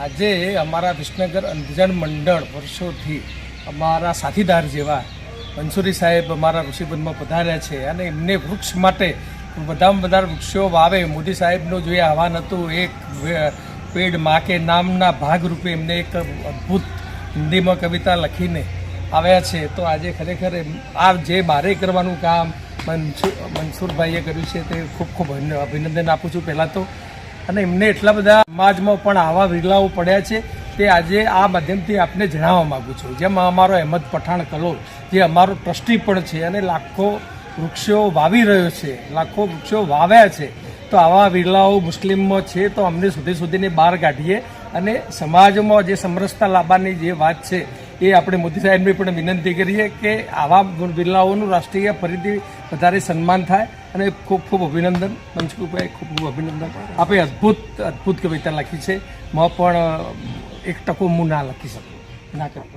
આજે અમારા વિસનગર અંધજન મંડળ વર્ષોથી અમારા સાથીદાર જેવા મંસૂરી સાહેબ અમારા ઋષિબંધમાં પધાર્યા છે અને એમને વૃક્ષ માટે બધામાં બધા વૃક્ષો વાવે. મોદી સાહેબનું જે આહવાન હતું, એક પેડ મા કે નામના ભાગરૂપે એમને એક અદ્ભુત હિન્દીમાં કવિતા લખીને આવ્યા છે. તો આજે ખરેખર આ જે બારે કરવાનું કામ મનસુરભાઈએ કર્યું છે તે ખૂબ ખૂબ અભિનંદન આપું છું પહેલાં તો. અને એમને એટલા બધા સમાજમાં પણ આવા વિરલાઓ પડ્યા છે તે આજે આ માધ્યમથી આપને જણાવવા માગું છું. જેમ અમારો અહેમદ પઠાણ કલોલ જે અમારો ટ્રસ્ટી પણ છે અને લાખો વૃક્ષો વાવી રહ્યો છે, લાખો વૃક્ષો વાવ્યા છે, તો આવા વિરલાઓ મુસ્લિમમાં છે તો અમને સુધીને બહાર કાઢીએ અને સમાજમાં જે સમરસતા લાવવાની જે વાત છે એ આપણે મોદી સાહેબને પણ વિનંતી કરીએ કે આવા વિરલાઓનું રાષ્ટ્રીય ફરીથી વધારે સન્માન થાય. અને ખૂબ ખૂબ અભિનંદન મંચુભાઈ, ખૂબ ખૂબ અભિનંદન. આપે અદ્ભુત કવિતા લખી છે. માં પણ 1% હું ના લખી શકું, ના કરી.